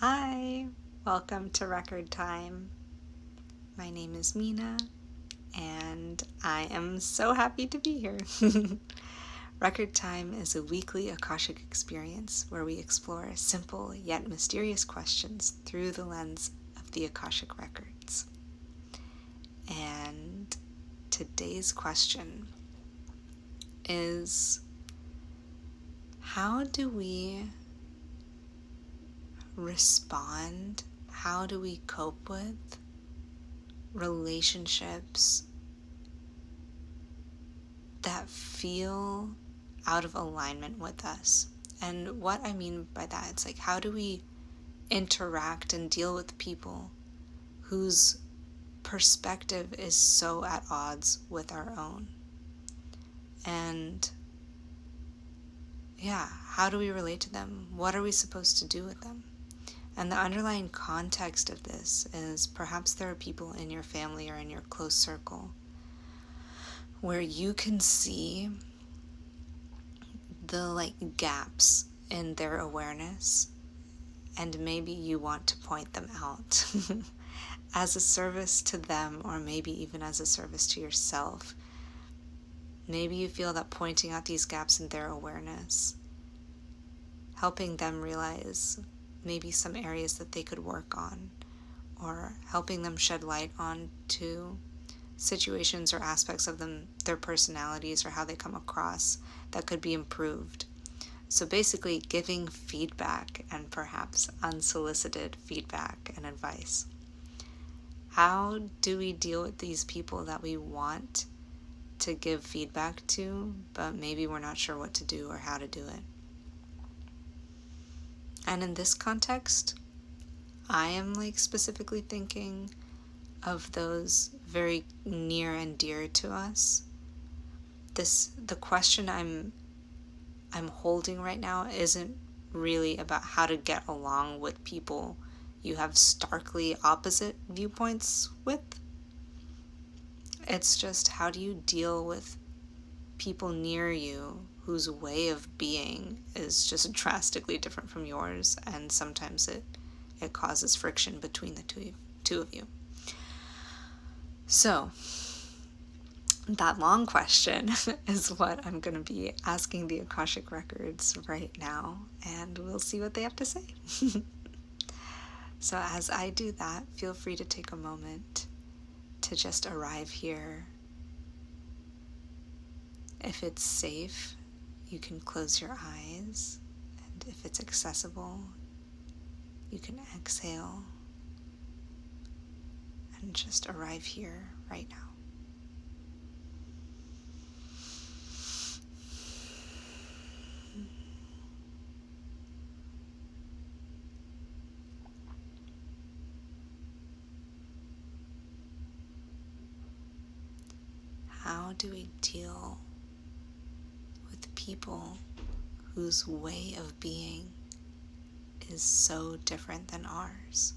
Hi, welcome to Record Time. My name is Mina, and I am so happy to be here. Record Time is a weekly Akashic experience where we explore simple yet mysterious questions through the lens of the Akashic records. And today's question is, how do we respond? How do we cope with relationships that feel out of alignment with us? And what I mean by that, it's like, how do we interact and deal with people whose perspective is so at odds with our own? And how do we relate to them? What are we supposed to do with them? And the underlying context of this is perhaps there are people in your family or in your close circle where you can see the gaps in their awareness, and maybe you want to point them out as a service to them, or maybe even as a service to yourself. Maybe you feel that pointing out these gaps in their awareness, helping them realize maybe some areas that they could work on, or helping them shed light on to situations or aspects of them, their personalities, or how they come across that could be improved. So basically giving feedback, and perhaps unsolicited feedback and advice. How do we deal with these people that we want to give feedback to, but maybe we're not sure what to do or how to do it? And in this context, I am specifically thinking of those very near and dear to us. The question I'm holding right now isn't really about how to get along with people you have starkly opposite viewpoints with. It's just, how do you deal with people near you whose way of being is just drastically different from yours, and sometimes it causes friction between the two of you. So that long question is what I'm going to be asking the Akashic Records right now, and we'll see what they have to say. So as I do that, feel free to take a moment to just arrive here. If it's safe, you can close your eyes, and if it's accessible, you can exhale and just arrive here right now. How do we deal with people whose way of being is so different than ours?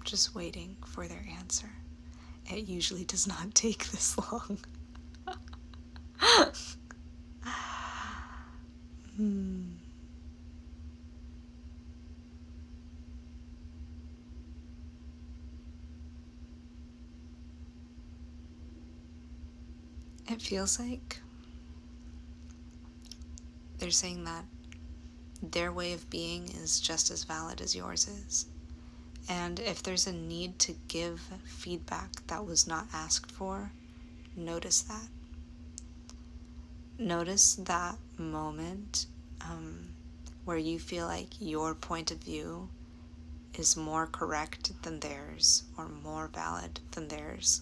Just waiting for their answer. It usually does not take this long. It feels like they're saying that Their way of being is just as valid as yours is. And if there's a need to give feedback that was not asked for, notice that. Notice that moment where you feel like your point of view is more correct than theirs or more valid than theirs.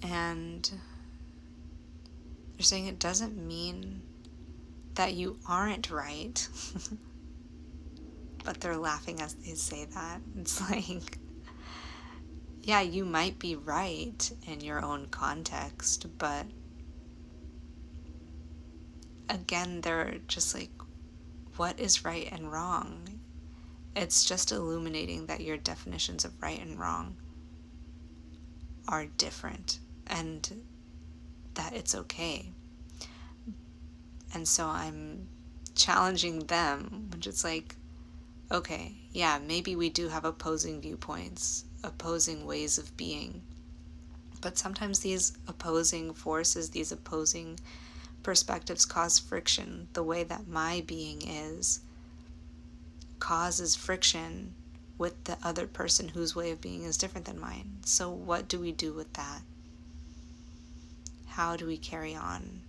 And they're saying it doesn't mean that you aren't right. But they're laughing as they say that. It's like, yeah, you might be right in your own context, but again, they're just like, what is right and wrong? It's just illuminating that your definitions of right and wrong are different and that it's okay. And so I'm challenging them, which is like, okay, yeah, maybe we do have opposing viewpoints, opposing ways of being, but sometimes these opposing forces, these opposing perspectives cause friction. The way that my being is causes friction with the other person whose way of being is different than mine. So what do we do with that? How do we carry on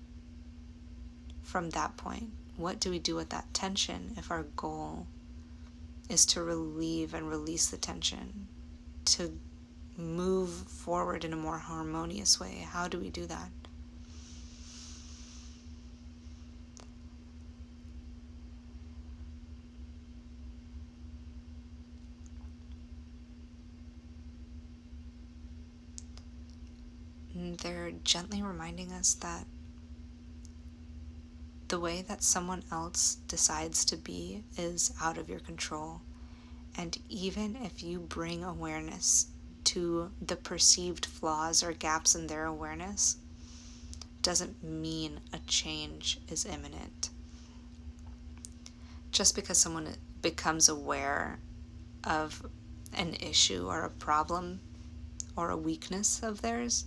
from that point? What do we do with that tension if our goal is to relieve and release the tension, to move forward in a more harmonious way? How do we do that? And they're gently reminding us that the way that someone else decides to be is out of your control. And even if you bring awareness to the perceived flaws or gaps in their awareness, doesn't mean a change is imminent. Just because someone becomes aware of an issue or a problem or a weakness of theirs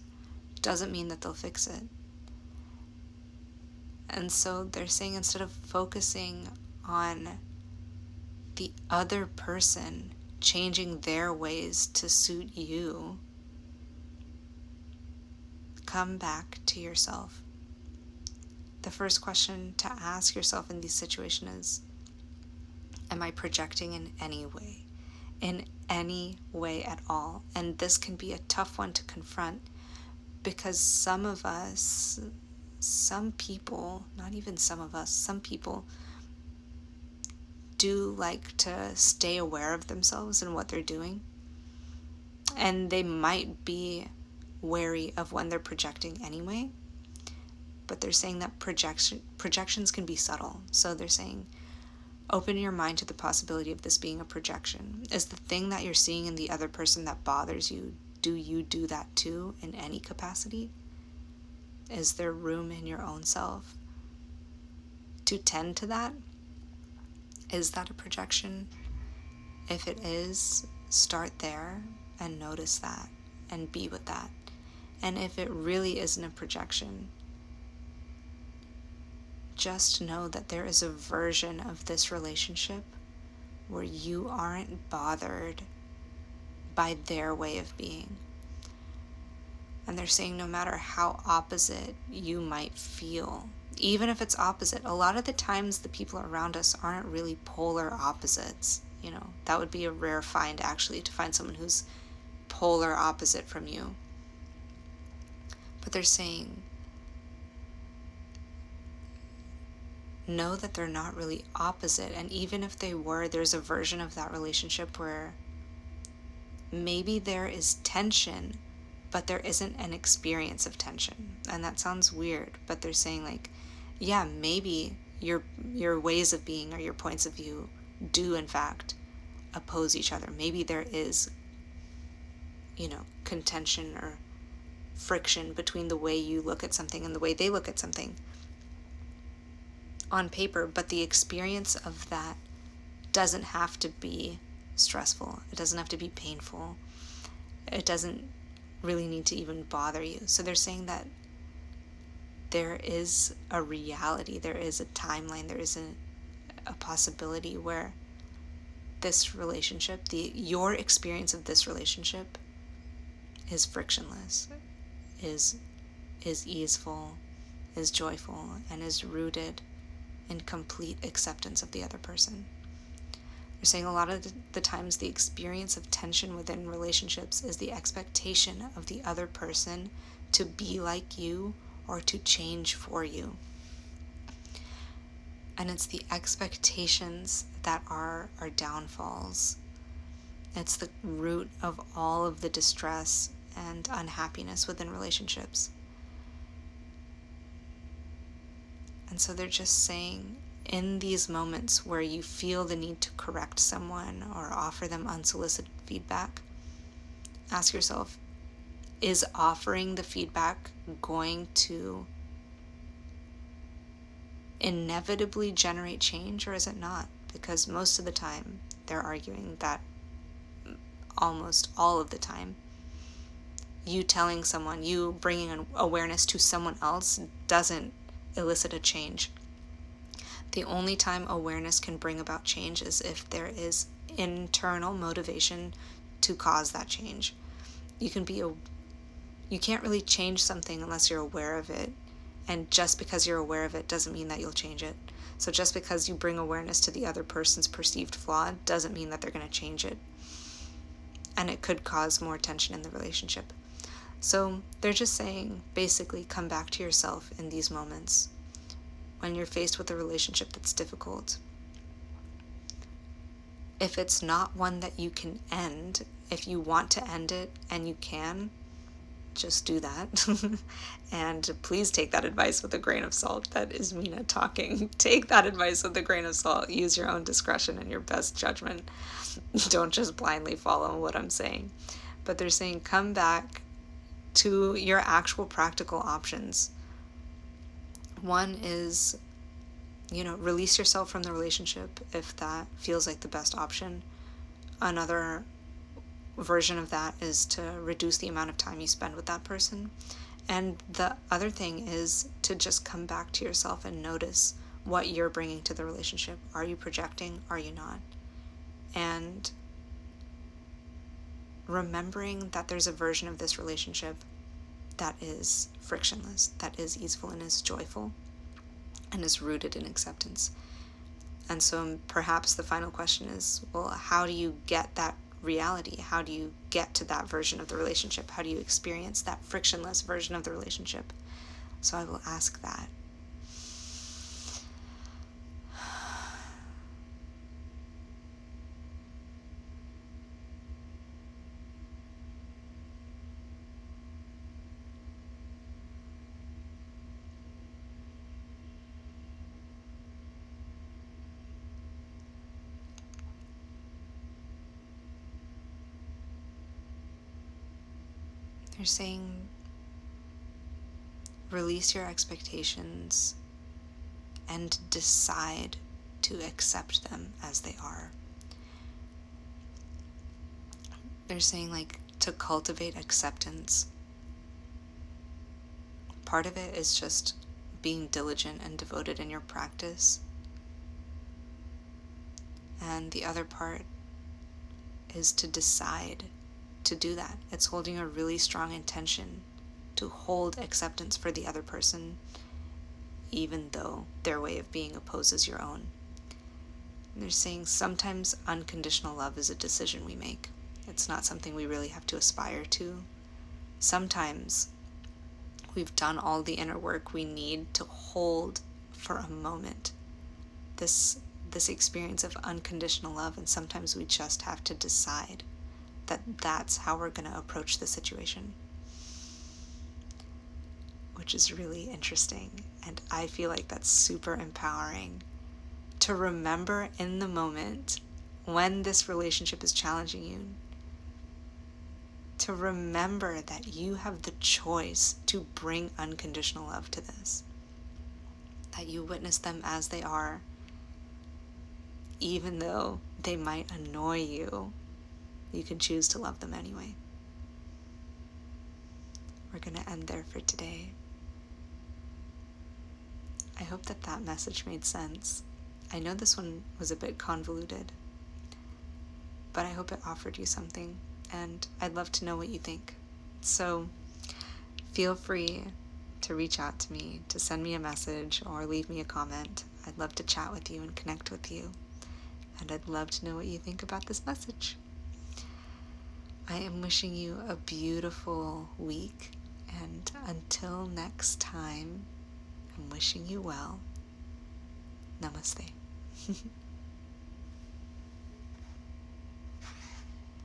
doesn't mean that they'll fix it. And so they're saying, instead of focusing on the other person changing their ways to suit you, come back to yourself. The first question to ask yourself in these situations is, am I projecting in any way? In any way at all? And this can be a tough one to confront, because some of us, some people, not even some of us, some people do like to stay aware of themselves and what they're doing. And they might be wary of when they're projecting anyway. But they're saying that projections can be subtle. So they're saying, open your mind to the possibility of this being a projection. Is the thing that you're seeing in the other person that bothers you, do you do that too in any capacity? Is there room in your own self to tend to that? Is that a projection? If it is, start there and notice that and be with that. And if it really isn't a projection, just know that there is a version of this relationship where you aren't bothered by their way of being. And they're saying no matter how opposite you might feel, even if it's opposite, a lot of the times the people around us aren't really polar opposites. You know, that would be a rare find, actually, to find someone who's polar opposite from you. But they're saying, know that they're not really opposite. And even if they were, there's a version of that relationship where maybe there is tension, but there isn't an experience of tension. And that sounds weird, but they're saying, like, yeah, maybe your ways of being or your points of view do in fact oppose each other. Maybe there is, contention or friction between the way you look at something and the way they look at something on paper, but the experience of that doesn't have to be stressful. It doesn't have to be painful. It doesn't really need to even bother you. So they're saying that there is a reality, there is a timeline, there is a possibility where this relationship, your experience of this relationship is frictionless, is easeful, is joyful, and is rooted in complete acceptance of the other person. They're saying a lot of the times the experience of tension within relationships is the expectation of the other person to be like you or to change for you. And it's the expectations that are our downfalls. It's the root of all of the distress and unhappiness within relationships. And so they're just saying, in these moments where you feel the need to correct someone or offer them unsolicited feedback, ask yourself, is offering the feedback going to inevitably generate change, or is it not? Because most of the time they're arguing that almost all of the time, you telling someone, you bringing an awareness to someone else doesn't elicit a change. The only time awareness can bring about change is if there is internal motivation to cause that change. You can't really change something unless you're aware of it. And just because you're aware of it doesn't mean that you'll change it. So just because you bring awareness to the other person's perceived flaw doesn't mean that they're going to change it. And it could cause more tension in the relationship. So they're just saying, basically, come back to yourself in these moments when you're faced with a relationship that's difficult. If it's not one that you can end, if you want to end it and you can, just do that. And please take that advice with a grain of salt. That is Mina talking. Take that advice with a grain of salt. Use your own discretion and your best judgment. Don't just blindly follow what I'm saying. But they're saying, come back to your actual practical options. One is, release yourself from the relationship if that feels like the best option. Another version of that is to reduce the amount of time you spend with that person. And the other thing is to just come back to yourself and notice what you're bringing to the relationship. Are you projecting? Are you not? And remembering that there's a version of this relationship that is frictionless, that is easeful and is joyful and is rooted in acceptance. And so perhaps the final question is, well, how do you get that reality? How do you get to that version of the relationship? How do you experience that frictionless version of the relationship? So I will ask that. They're saying, release your expectations and decide to accept them as they are. They're saying, to cultivate acceptance, part of it is just being diligent and devoted in your practice. And the other part is to decide to do that. It's holding a really strong intention to hold acceptance for the other person, even though their way of being opposes your own. And they're saying sometimes unconditional love is a decision we make. It's not something we really have to aspire to. Sometimes we've done all the inner work we need to hold for a moment this experience of unconditional love, and sometimes we just have to decide that that's how we're going to approach the situation, which is really interesting. And I feel like that's super empowering to remember in the moment when this relationship is challenging you, to remember that you have the choice to bring unconditional love to this, that you witness them as they are, even though they might annoy you. You can choose to love them anyway. We're going to end there for today. I hope that that message made sense. I know this one was a bit convoluted, but I hope it offered you something, and I'd love to know what you think. So feel free to reach out to me, to send me a message or leave me a comment. I'd love to chat with you and connect with you, and I'd love to know what you think about this message. I am wishing you a beautiful week, and until next time, I'm wishing you well. Namaste.